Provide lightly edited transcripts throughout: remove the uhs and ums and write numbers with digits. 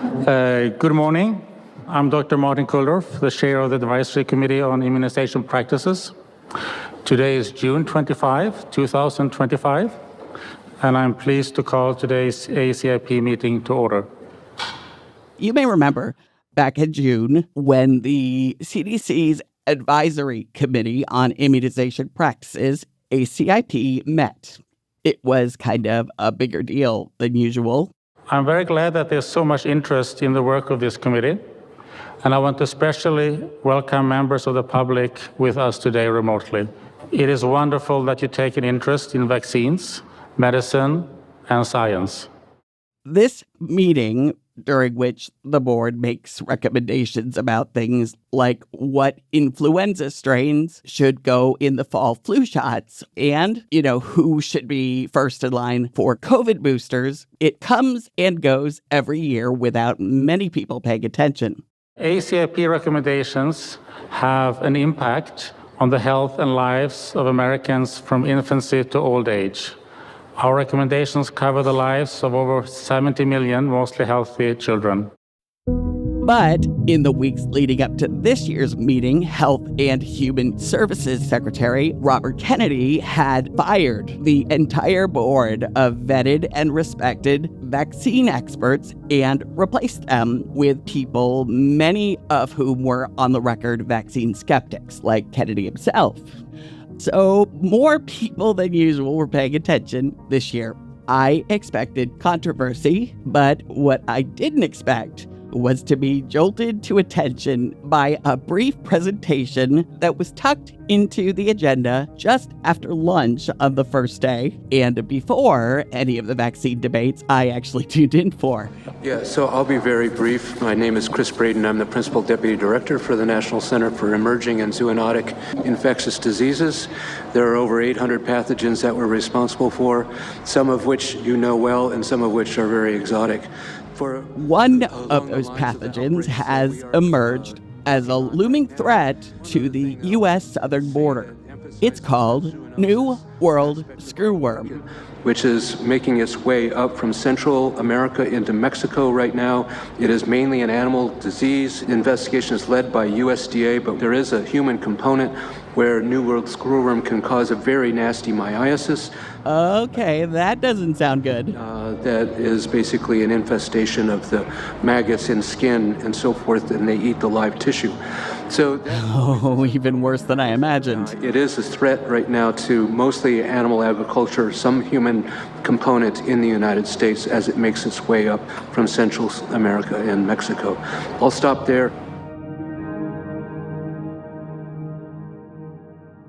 Good morning. I'm Dr. Martin Kulldorff, the chair of the Advisory Committee on Immunization Practices. Today is June 25, 2025, and I'm pleased to call today's ACIP meeting to order. You may remember back in June when the CDC's Advisory Committee on Immunization Practices, ACIP, met. It was kind of a bigger deal than usual. I'm very glad that there's so much interest in the work of this committee, and I want to especially welcome members of the public with us today remotely. It is wonderful that you take an interest in vaccines, medicine, and science. This meeting, during which the board makes recommendations about things like what influenza strains should go in the fall flu shots and, who should be first in line for COVID boosters, it comes and goes every year without many people paying attention. ACIP recommendations have an impact on the health and lives of Americans from infancy to old age. Our recommendations cover the lives of over 70 million mostly healthy children. But in the weeks leading up to this year's meeting, Health and Human Services Secretary Robert Kennedy had fired the entire board of vetted and respected vaccine experts and replaced them with people, many of whom were on the record vaccine skeptics, like Kennedy himself. So more people than usual were paying attention this year. I expected controversy, but what I didn't expect was to be jolted to attention by a brief presentation that was tucked into the agenda just after lunch on the first day and before any of the vaccine debates I actually tuned in for. Yeah, so I'll be very brief. My name is Chris Braden. I'm the Principal Deputy Director for the National Center for Emerging and Zoonotic Infectious Diseases. There are over 800 pathogens that we're responsible for, some of which you know well and some of which are very exotic. One of those pathogens has emerged as a looming threat to the U.S. southern border. It's called New World screwworm, which is making its way up from Central America into Mexico right now. It is mainly an animal disease. Investigation is led by USDA, but there is a human component where New World screwworm can cause a very nasty myiasis. Okay, that doesn't sound good. That is basically an infestation of the maggots in skin and so forth, and they eat the live tissue. So even worse than I imagined. It is a threat right now to mostly animal agriculture, some human component in the United States as it makes its way up from Central America and Mexico. I'll stop there.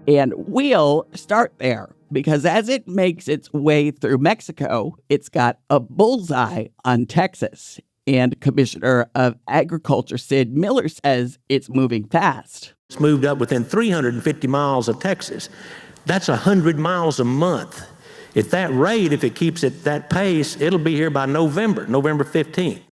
And we'll start there, because as it makes its way through Mexico, it's got a bullseye on Texas. And Commissioner of Agriculture Sid Miller says it's moving fast. It's moved up within 350 miles of Texas. That's 100 miles a month. At that rate, if it keeps at that pace, it'll be here by November 15th.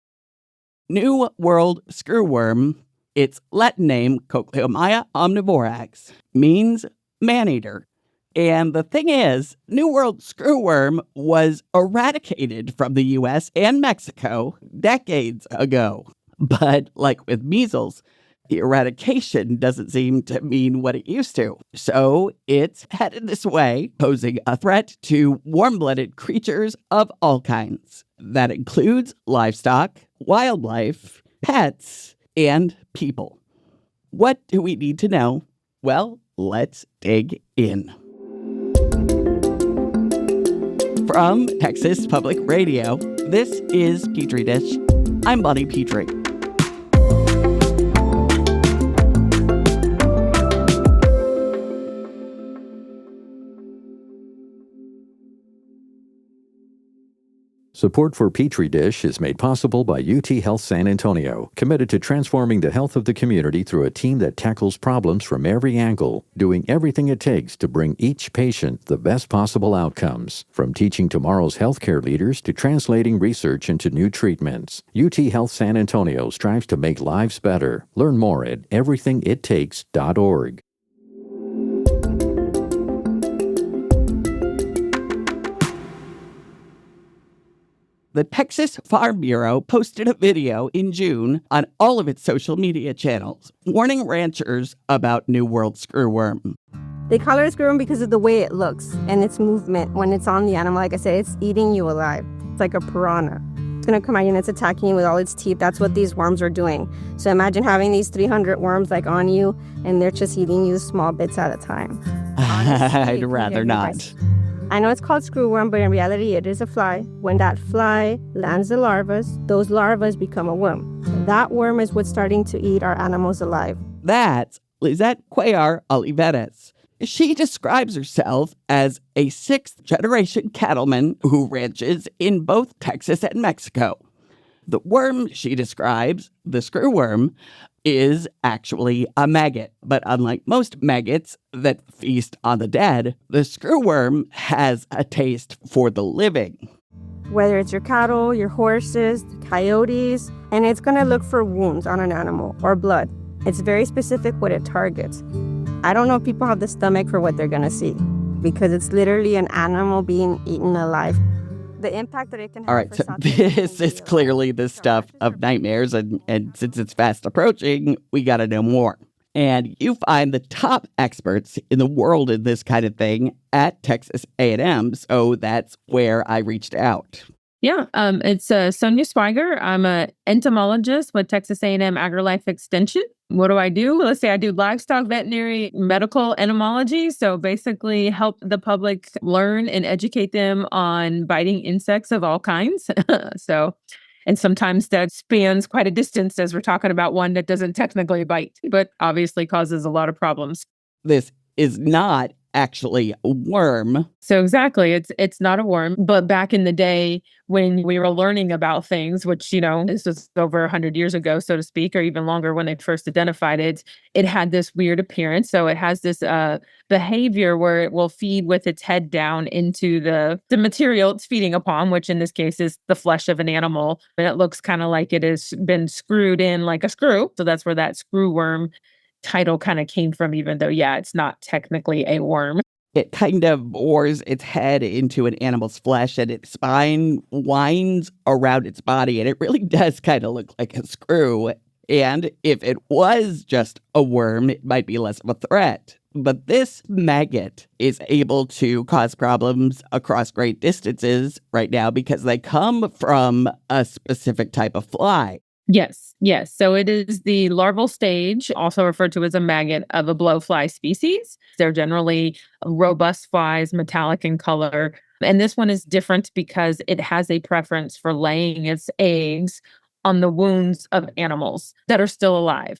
New World screwworm, its Latin name, Cochleomia omnivorax, means maneater. And the thing is, New World screwworm was eradicated from the U.S. and Mexico decades ago. But like with measles, the eradication doesn't seem to mean what it used to. So it's headed this way, posing a threat to warm-blooded creatures of all kinds. That includes livestock, wildlife, pets, and people. What do we need to know? Well, let's dig in. From Texas Public Radio, this is Petrie Dish. I'm Bonnie Petrie. Support for Petrie Dish is made possible by UT Health San Antonio, committed to transforming the health of the community through a team that tackles problems from every angle, doing everything it takes to bring each patient the best possible outcomes. From teaching tomorrow's healthcare leaders to translating research into new treatments, UT Health San Antonio strives to make lives better. Learn more at everythingittakes.org. The Texas Farm Bureau posted a video in June on all of its social media channels, warning ranchers about New World screwworm. They call it a screwworm because of the way it looks and its movement when it's on the animal. Like I said, it's eating you alive. It's like a piranha. It's going to come at you and it's attacking you with all its teeth. That's what these worms are doing. So imagine having these 300 worms like on you and they're just eating you small bits at a time. Honestly, I'd rather not. I know it's called screwworm, but in reality it is a fly. When that fly lands the larvae, those larvae become a worm. That worm is what's starting to eat our animals alive. That's Lizette Cuellar Olivares. She describes herself as a sixth-generation cattleman who ranches in both Texas and Mexico. The worm she describes, the screwworm, is actually a maggot. But unlike most maggots that feast on the dead, the screwworm has a taste for the living. Whether it's your cattle, your horses, coyotes, and it's going to look for wounds on an animal or blood. It's very specific what it targets. I don't know if people have the stomach for what they're going to see because it's literally an animal being eaten alive. The impact that it can have. All right, so this is clearly the stuff of nightmares, and since it's fast approaching, we got to know more. And you find the top experts in the world in this kind of thing at Texas A&M, so that's where I reached out. Yeah, it's Sonja Swiger. I'm an entomologist with Texas A&M AgriLife Extension. What do? Let's say I do livestock, veterinary, medical entomology. So basically help the public learn and educate them on biting insects of all kinds. And sometimes that spans quite a distance as we're talking about one that doesn't technically bite, but obviously causes a lot of problems. This is not actually a worm. So exactly, it's not a worm. But back in the day when we were learning about things, which, this was over 100 years ago, so to speak, or even longer when they first identified it, it had this weird appearance. So it has this behavior where it will feed with its head down into the material it's feeding upon, which in this case is the flesh of an animal. And it looks kind of like it has been screwed in like a screw. So that's where that screwworm title kind of came from, even though, it's not technically a worm. It kind of bores its head into an animal's flesh and its spine winds around its body, and it really does kind of look like a screw. And if it was just a worm, it might be less of a threat. But this maggot is able to cause problems across great distances right now because they come from a specific type of fly. Yes. So it is the larval stage, also referred to as a maggot, of a blowfly species. They're generally robust flies, metallic in color. And this one is different because it has a preference for laying its eggs on the wounds of animals that are still alive.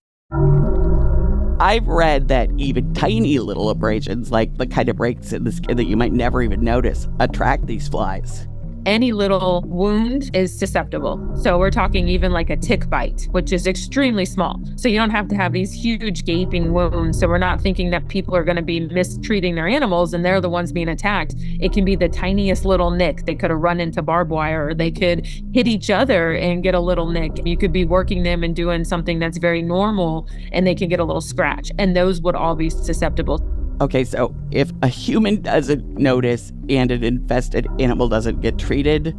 I've read that even tiny little abrasions, like the kind of breaks in the skin that you might never even notice, attract these flies. Any little wound is susceptible. So we're talking even like a tick bite, which is extremely small. So you don't have to have these huge gaping wounds. So we're not thinking that people are going to be mistreating their animals and they're the ones being attacked. It can be the tiniest little nick. They could have run into barbed wire, or they could hit each other and get a little nick. You could be working them and doing something that's very normal and they can get a little scratch. And those would all be susceptible. Okay, so if a human doesn't notice and an infested animal doesn't get treated,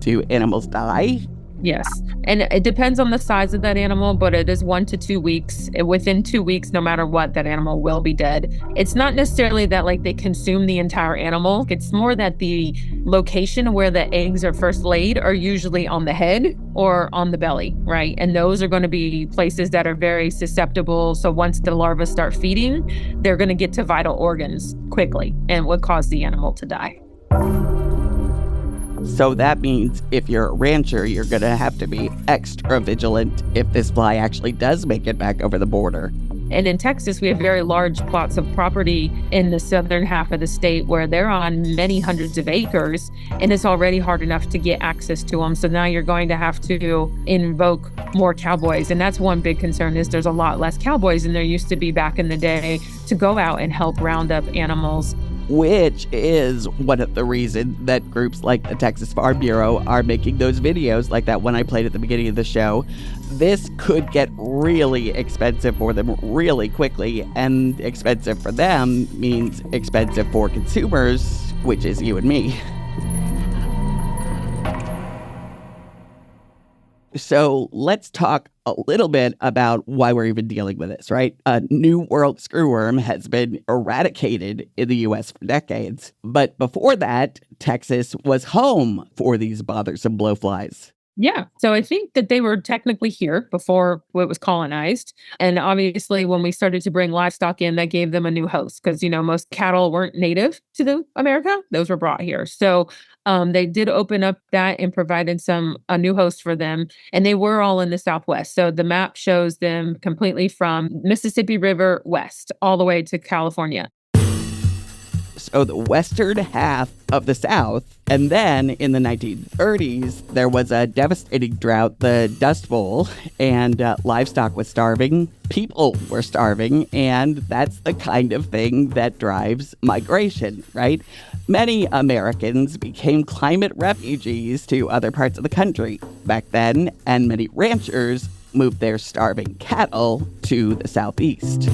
do animals die? Yes. And it depends on the size of that animal, but it is 1 to 2 weeks. Within 2 weeks, no matter what, that animal will be dead. It's not necessarily that they consume the entire animal. It's more that the location where the eggs are first laid are usually on the head or on the belly, right? And those are going to be places that are very susceptible. So once the larvae start feeding, they're going to get to vital organs quickly and would cause the animal to die. So that means if you're a rancher, you're going to have to be extra vigilant if this fly actually does make it back over the border. And in Texas, we have very large plots of property in the southern half of the state where they're on many hundreds of acres, and it's already hard enough to get access to them. So now you're going to have to invoke more cowboys. And that's one big concern, is there's a lot less cowboys than there used to be back in the day to go out and help round up animals. Which is one of the reasons that groups like the Texas Farm Bureau are making those videos like that one I played at the beginning of the show. This could get really expensive for them really quickly, and expensive for them means expensive for consumers, which is you and me. So let's talk a little bit about why we're even dealing with this, right? A New World screwworm has been eradicated in the U.S. for decades. But before that, Texas was home for these bothersome blowflies. Yeah. So I think that they were technically here before it was colonized. And obviously, when we started to bring livestock in, that gave them a new host because, most cattle weren't native to the America. Those were brought here. So they did open up that and provided a new host for them. And they were all in the Southwest. So the map shows them completely from Mississippi River west all the way to California. So the western half of the South. And then in the 1930s, there was a devastating drought, the Dust Bowl, and livestock was starving. People were starving. And that's the kind of thing that drives migration, right? Many Americans became climate refugees to other parts of the country back then, and many ranchers moved their starving cattle to the Southeast.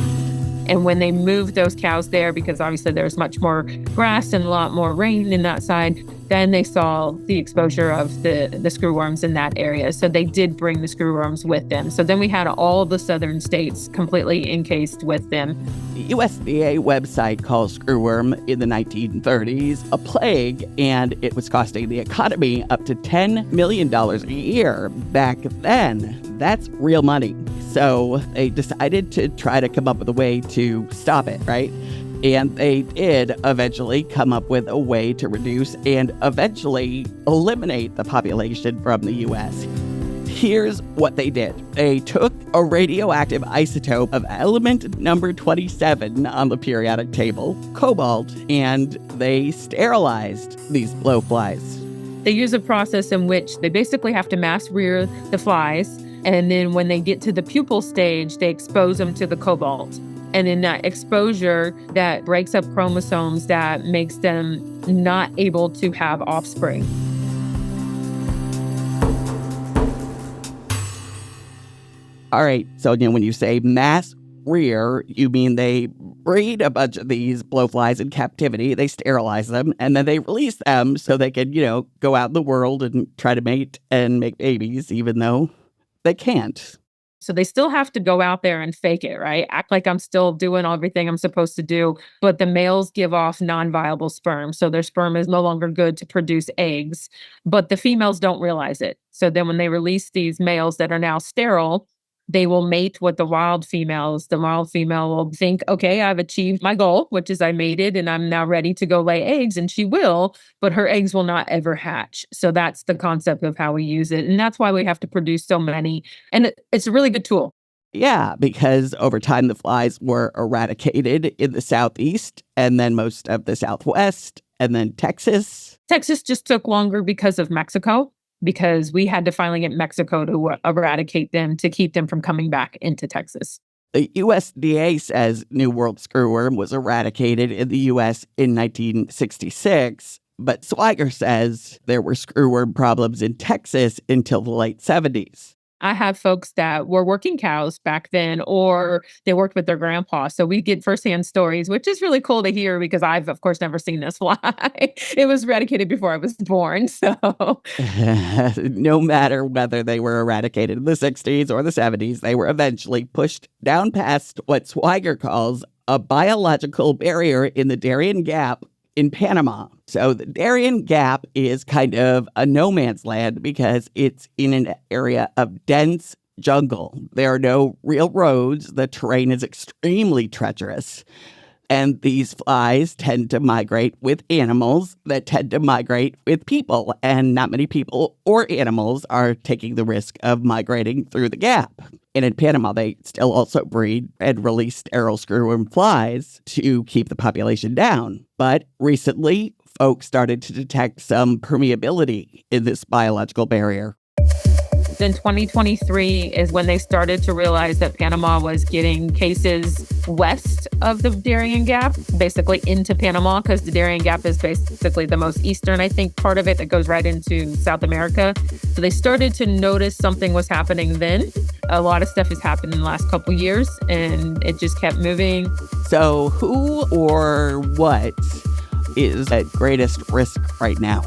And when they moved those cows there, because obviously there's much more grass and a lot more rain in that side, then they saw the exposure of the screwworms in that area. So they did bring the screwworms with them. So then we had all the southern states completely encased with them. The USDA website calls screwworm in the 1930s a plague, and it was costing the economy up to $10 million a year. Back then, that's real money. So they decided to try to come up with a way to stop it, right? And they did eventually come up with a way to reduce and eventually eliminate the population from the U.S. Here's what they did. They took a radioactive isotope of element number 27 on the periodic table, cobalt, and they sterilized these blowflies. They use a process in which they basically have to mass rear the flies. And then when they get to the pupal stage, they expose them to the cobalt. And in that exposure, that breaks up chromosomes that makes them not able to have offspring. All right, Sonja, when you say mass rear, you mean they breed a bunch of these blowflies in captivity, they sterilize them, and then they release them so they can, go out in the world and try to mate and make babies, even though they can't. So they still have to go out there and fake it, right? Act like I'm still doing everything I'm supposed to do. But the males give off non-viable sperm. So their sperm is no longer good to produce eggs. But the females don't realize it. So then when they release these males that are now sterile, they will mate with the wild females. The wild female will think, okay, I've achieved my goal, which is I mated and I'm now ready to go lay eggs. And she will, but her eggs will not ever hatch. So that's the concept of how we use it. And that's why we have to produce so many. And it's a really good tool. Yeah, because over time the flies were eradicated in the Southeast and then most of the Southwest and then Texas. Texas just took longer because of Mexico, because we had to finally get Mexico to eradicate them to keep them from coming back into Texas. The USDA says New World screwworm was eradicated in the U.S. in 1966, but Swiger says there were screwworm problems in Texas until the late 70s. I have folks that were working cows back then, or they worked with their grandpa. So we get firsthand stories, which is really cool to hear because I've, of course, never seen this fly. It was eradicated before I was born. So no matter whether they were eradicated in the 60s or the 70s, they were eventually pushed down past what Swiger calls a biological barrier in the Darien Gap in Panama. So the Darien Gap is kind of a no man's land because it's in an area of dense jungle. There are no real roads. The terrain is extremely treacherous. And these flies tend to migrate with animals that tend to migrate with people. And not many people or animals are taking the risk of migrating through the gap. And in Panama, they still also breed and release sterile screwworm flies to keep the population down. But recently, folks started to detect some permeability in this biological barrier. Then 2023 is when they started to realize that Panama was getting cases west of the Darien Gap, basically into Panama, because the Darien Gap is basically the most eastern, I think, part of it that goes right into South America. So they started to notice something was happening then. A lot of stuff has happened in the last couple of years, and it just kept moving. So who or what is at greatest risk right now?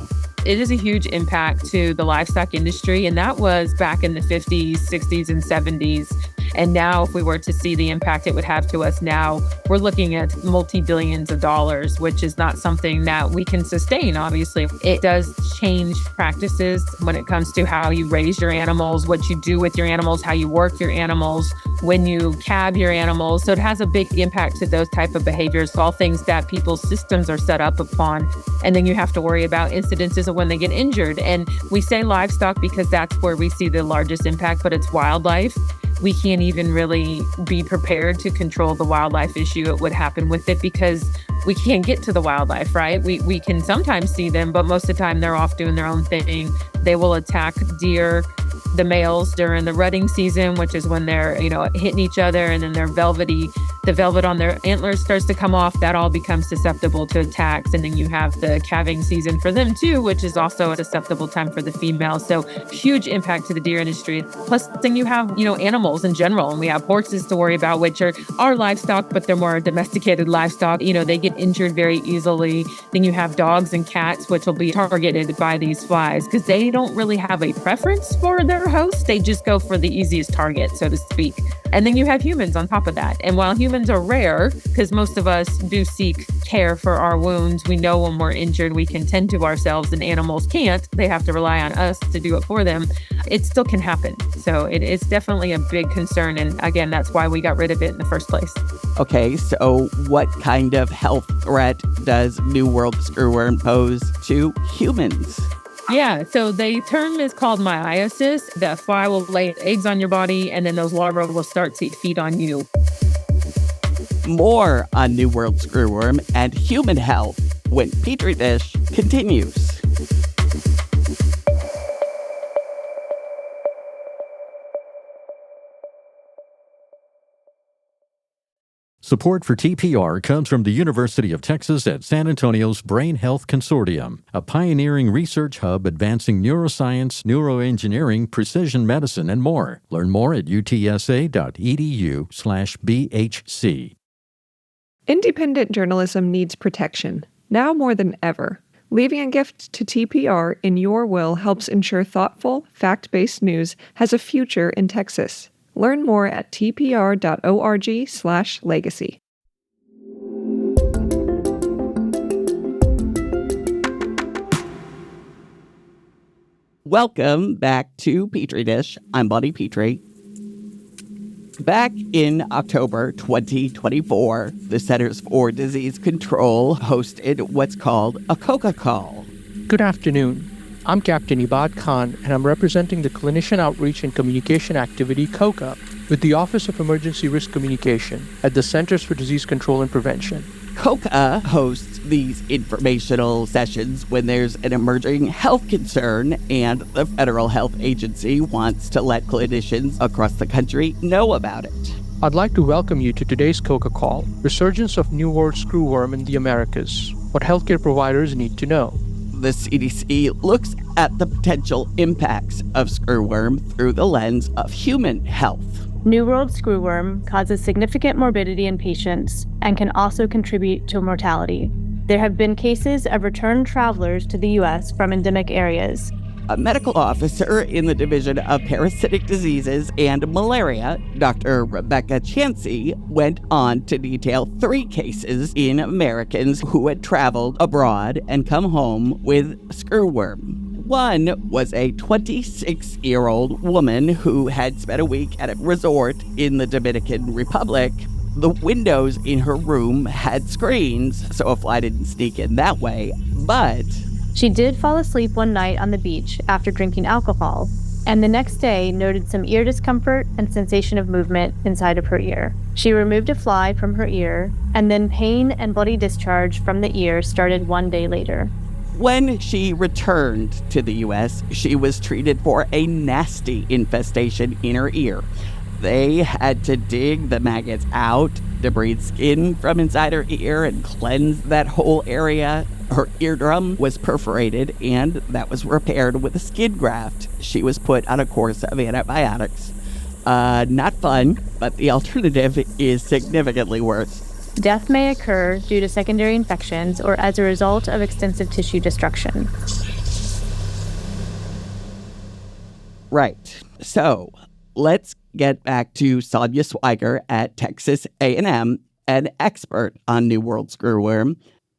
It is a huge impact to the livestock industry, and that was back in the 50s, 60s, and 70s. And now if we were to see the impact it would have to us now, we're looking at multi-billions of dollars, which is not something that we can sustain, obviously. It does change practices when it comes to how you raise your animals, what you do with your animals, how you work your animals, when you cab your animals. So it has a big impact to those type of behaviors, all things that people's systems are set up upon. And then you have to worry about incidences of when they get injured. And we say livestock because that's where we see the largest impact, but it's wildlife. We can't even really be prepared to control the wildlife issue that would happen with it because we can't get to the wildlife, right? We can sometimes see them, but most of the time they're off doing their own thing. They will attack deer, the males during the rutting season, which is when they're, hitting each other, and then the velvet on their antlers starts to come off. That all becomes susceptible to attacks. And then you have the calving season for them too, which is also a susceptible time for the females. So huge impact to the deer industry. Plus then you have, animals in general, and we have horses to worry about, which are livestock, but they're more domesticated livestock. They get injured very easily. Then you have dogs and cats, which will be targeted by these flies because they don't really have a preference for their host. They just go for the easiest target, so to speak. And then you have humans on top of that. And while humans are rare, because most of us do seek care for our wounds, we know when we're injured, we can tend to ourselves, and animals can't. They have to rely on us to do it for them. It still can happen. So it's definitely a big concern. And again, that's why we got rid of it in the first place. Okay, so what kind of health threat does New World screwworm pose to humans? Yeah, so the term is called meiosis. The fly will lay eggs on your body, and then those larvae will start to feed on you. More on New World screwworm and human health when Petrie Dish continues. Support for TPR comes from the University of Texas at San Antonio's Brain Health Consortium, a pioneering research hub advancing neuroscience, neuroengineering, precision medicine, and more. Learn more at utsa.edu/BHC. Independent journalism needs protection, now more than ever. Leaving a gift to TPR in your will helps ensure thoughtful, fact-based news has a future in Texas. Learn more at tpr.org/legacy. Welcome back to Petrie Dish. I'm Bonnie Petrie. Back in October 2024, the Centers for Disease Control hosted what's called a COCA call. Good afternoon. I'm Captain Ibad Khan, and I'm representing the Clinician Outreach and Communication Activity, COCA, with the Office of Emergency Risk Communication at the Centers for Disease Control and Prevention. COCA hosts these informational sessions when there's an emerging health concern and the Federal Health Agency wants to let clinicians across the country know about it. I'd like to welcome you to today's COCA call, Resurgence of New World Screwworm in the Americas, what healthcare providers need to know. The CDC looks at the potential impacts of screwworm through the lens of human health. New World screwworm causes significant morbidity in patients and can also contribute to mortality. There have been cases of returned travelers to the U.S. from endemic areas. A medical officer in the Division of Parasitic Diseases and Malaria, Dr. Rebecca Chansey, went on to detail 3 cases in Americans who had traveled abroad and come home with screwworm. One was a 26-year-old woman who had spent a week at a resort in the Dominican Republic. The windows in her room had screens, so a fly didn't sneak in that way, but she did fall asleep one night on the beach after drinking alcohol, and the next day noted some ear discomfort and sensation of movement inside of her ear. She removed a fly from her ear, and then pain and bloody discharge from the ear started 1 day later. When she returned to the U.S., she was treated for a nasty infestation in her ear. They had to dig the maggots out, debride skin from inside her ear, and cleanse that whole area. Her eardrum was perforated, and that was repaired with a skin graft. She was put on a course of antibiotics. Not fun, but the alternative is significantly worse. Death may occur due to secondary infections or as a result of extensive tissue destruction. Right. So let's get back to Sonja Swiger at Texas A&M, an expert on New World screwworm.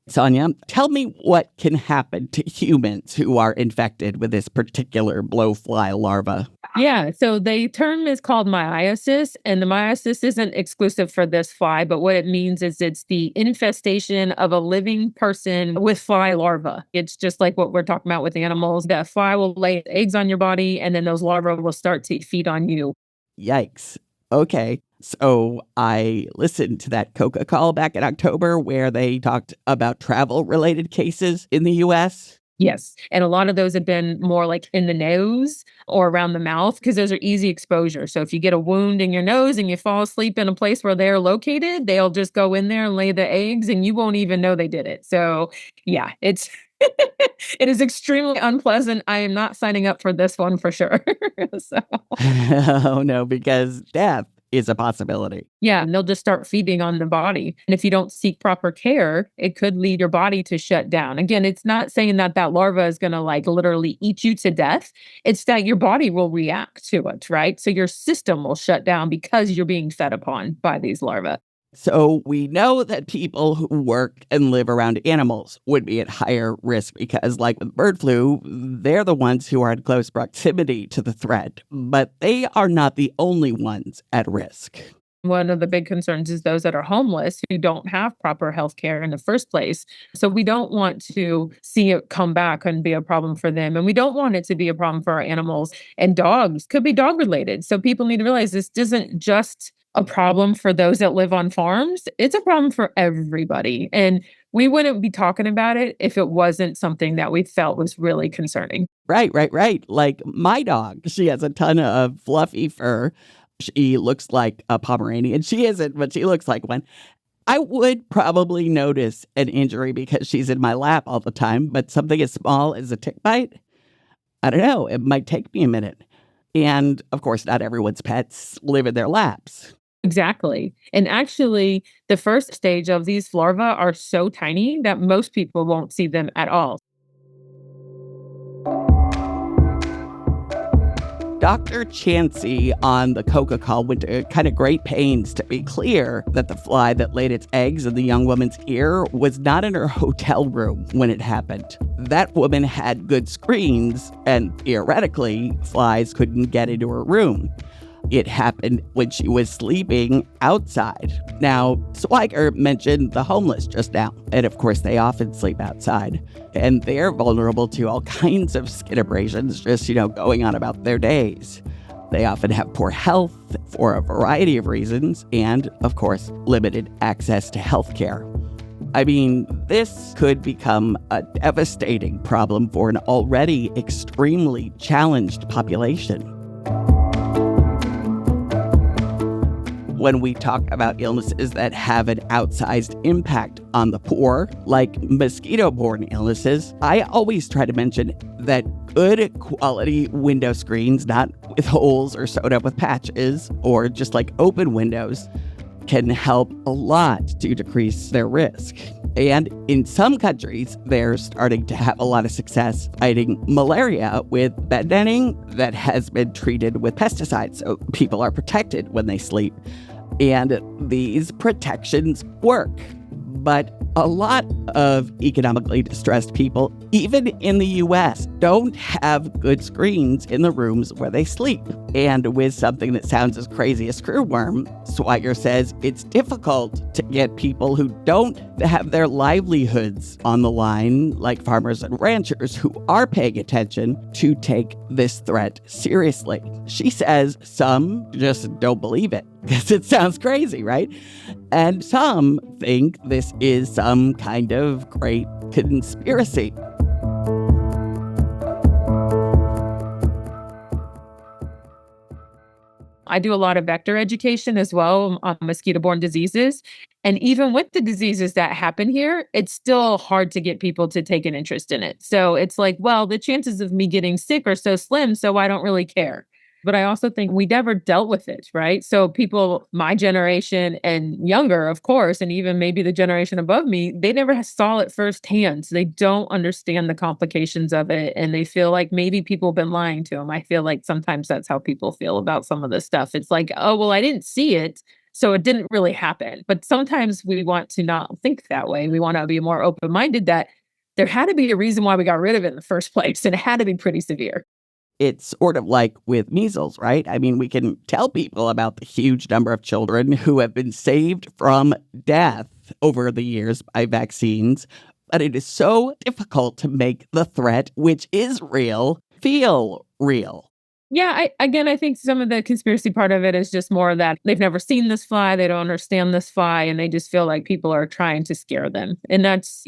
Sonja, tell me what can happen to humans who are infected with this particular blowfly larva. Yeah, so the term is called meiosis, and the meiosis isn't exclusive for this fly, but what it means is it's the infestation of a living person with fly larvae. It's just like what we're talking about with animals. That fly will lay eggs on your body, and then those larvae will start to feed on you. Yikes. Okay. So I listened to that Coca call back in October where they talked about travel-related cases in the U.S. Yes. And a lot of those have been more like in the nose or around the mouth because those are easy exposure. So if you get a wound in your nose and you fall asleep in a place where they're located, they'll just go in there and lay the eggs and you won't even know they did it. So yeah, it's it is extremely unpleasant. I am not signing up for this one for sure. So Oh, no, because death is a possibility. yeah, and they'll just start feeding on the body. And if you don't seek proper care, it could lead your body to shut down. Again, it's not saying that that larva is going to like literally eat you to death. It's that your body will react to it, right? So your system will shut down because you're being fed upon by these larvae. So we know that people who work and live around animals would be at higher risk because, like with bird flu, they're the ones who are in close proximity to the threat. But they are not the only ones at risk. One of the big concerns is those that are homeless who don't have proper health care in the first place. So we don't want to see it come back and be a problem for them. And we don't want it to be a problem for our animals. And dogs could be dog related. So people need to realize this isn't just a problem for those that live on farms. It's a problem for everybody. And we wouldn't be talking about it if it wasn't something that we felt was really concerning. Right. Like my dog, she has a ton of fluffy fur. She looks like a Pomeranian. She isn't, but she looks like one. I would probably notice an injury because she's in my lap all the time, but something as small as a tick bite, I don't know. It might take me a minute. And of course, not everyone's pets live in their laps. Exactly. And actually, the first stage of these larvae are so tiny that most people won't see them at all. Dr. Chansey on the Coca call went to kind of great pains to be clear that the fly that laid its eggs in the young woman's ear was not in her hotel room when it happened. That woman had good screens, and theoretically, flies couldn't get into her room. It happened when she was sleeping outside. Now, Swiger mentioned the homeless just now, and of course they often sleep outside, and they're vulnerable to all kinds of skin abrasions just, going on about their days. They often have poor health for a variety of reasons, and of course, limited access to health care. I mean, this could become a devastating problem for an already extremely challenged population. When we talk about illnesses that have an outsized impact on the poor, like mosquito-borne illnesses, I always try to mention that good quality window screens, not with holes or sewed up with patches, or just like open windows, can help a lot to decrease their risk. And in some countries, they're starting to have a lot of success fighting malaria with bed netting that has been treated with pesticides, so people are protected when they sleep. And these protections work. But a lot of economically distressed people, even in the U.S., don't have good screens in the rooms where they sleep. And with something that sounds as crazy as screwworm, Swiger says it's difficult to get people who don't have their livelihoods on the line, like farmers and ranchers who are paying attention, to take this threat seriously. She says some just don't believe it because it sounds crazy, right? And some think this is some kind of great conspiracy. I do a lot of vector education as well on mosquito-borne diseases. And even with the diseases that happen here, it's still hard to get people to take an interest in it. So it's like, well, the chances of me getting sick are so slim, so I don't really care. But I also think we never dealt with it, right? So people, my generation and younger, of course, and even maybe the generation above me, they never saw it firsthand. So they don't understand the complications of it. And they feel like maybe people have been lying to them. I feel like sometimes that's how people feel about some of this stuff. It's like, oh, well, I didn't see it, so it didn't really happen. But sometimes we want to not think that way. We want to be more open-minded that there had to be a reason why we got rid of it in the first place, and it had to be pretty severe. It's sort of like with measles, right? I mean, we can tell people about the huge number of children who have been saved from death over the years by vaccines, but it is so difficult to make the threat, which is real, feel real. Yeah, I think some of the conspiracy part of it is just more that they've never seen this fly, they don't understand this fly, and they just feel like people are trying to scare them. And that's,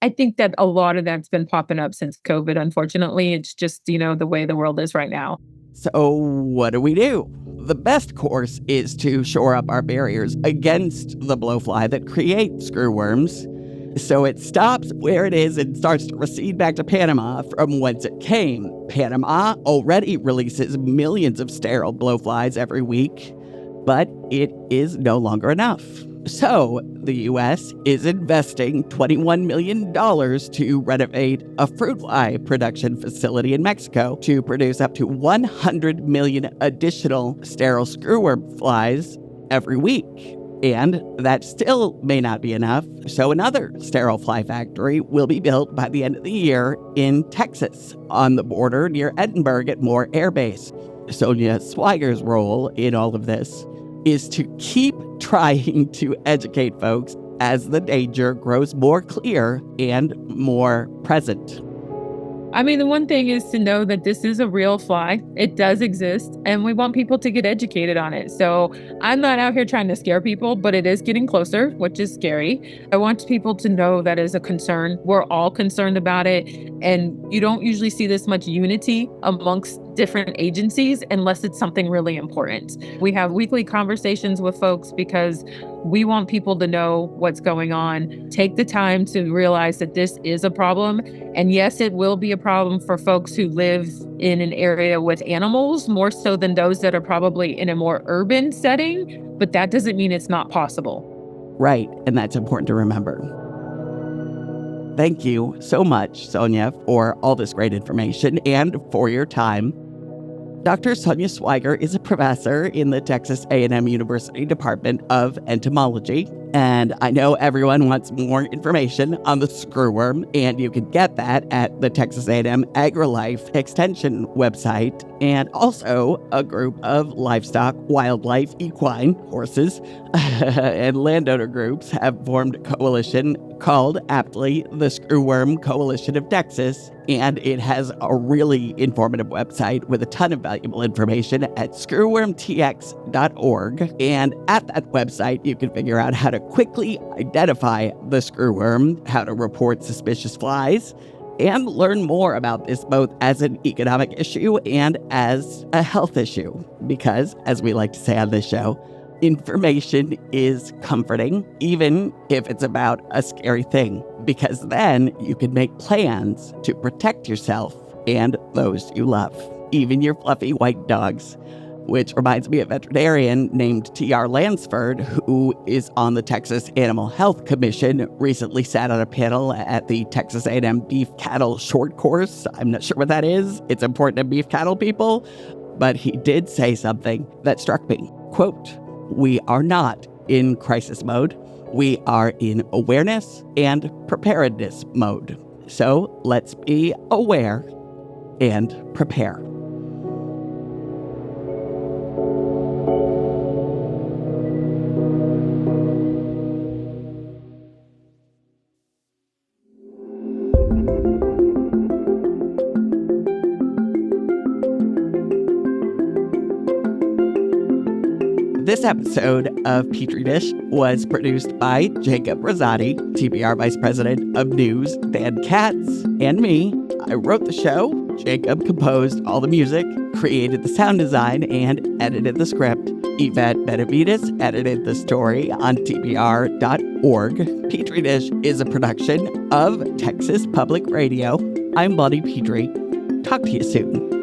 I think that a lot of that's been popping up since COVID, unfortunately. It's just, the way the world is right now. So what do? The best course is to shore up our barriers against the blowfly that creates screwworms, so it stops where it is and starts to recede back to Panama from whence it came. Panama already releases millions of sterile blowflies every week, but it is no longer enough. So the U.S. is investing $21 million to renovate a fruit fly production facility in Mexico to produce up to 100 million additional sterile screwworm flies every week. And that still may not be enough, so another sterile fly factory will be built by the end of the year in Texas, on the border near Edinburgh at Moore Air Base. Sonja Swiger's role in all of this is to keep trying to educate folks as the danger grows more clear and more present. I mean, the one thing is to know that this is a real fly. It does exist, and we want people to get educated on it. So I'm not out here trying to scare people, but it is getting closer, which is scary. I want people to know that is a concern. We're all concerned about it, and you don't usually see this much unity amongst different agencies unless it's something really important. We have weekly conversations with folks because we want people to know what's going on. Take the time to realize that this is a problem. And yes, it will be a problem for folks who live in an area with animals, more so than those that are probably in a more urban setting. But that doesn't mean it's not possible. Right. And that's important to remember. Thank you so much, Sonja, for all this great information and for your time. Dr. Sonja Swiger is a professor in the Texas A&M University Department of Entomology, and I know everyone wants more information on the screwworm, and you can get that at the Texas A&M AgriLife Extension website, and also a group of livestock, wildlife, equine, horses, and landowner groups have formed a coalition called aptly the Screwworm Coalition of Texas, and it has a really informative website with a ton of valuable information at screwwormtx.org. And at that website, you can figure out how to quickly identify the screwworm, how to report suspicious flies, and learn more about this both as an economic issue and as a health issue. Because, as we like to say on this show, information is comforting, even if it's about a scary thing, because then you can make plans to protect yourself and those you love, even your fluffy white dogs. Which reminds me of a veterinarian named T.R. Lansford, who is on the Texas Animal Health Commission, recently sat on a panel at the Texas A&M Beef Cattle Short Course. I'm not sure what that is. It's important to beef cattle people. But he did say something that struck me. Quote, "We are not in crisis mode. We are in awareness and preparedness mode. So let's be aware and prepare." This episode of Petrie Dish was produced by Jacob Rosati, TBR Vice President of News, Dan Katz, and me. I wrote the show. Jacob composed all the music, created the sound design, and edited the script. Yvette Benavides edited the story on TBR.org. Petrie Dish is a production of Texas Public Radio. I'm Bonnie Petrie. Talk to you soon.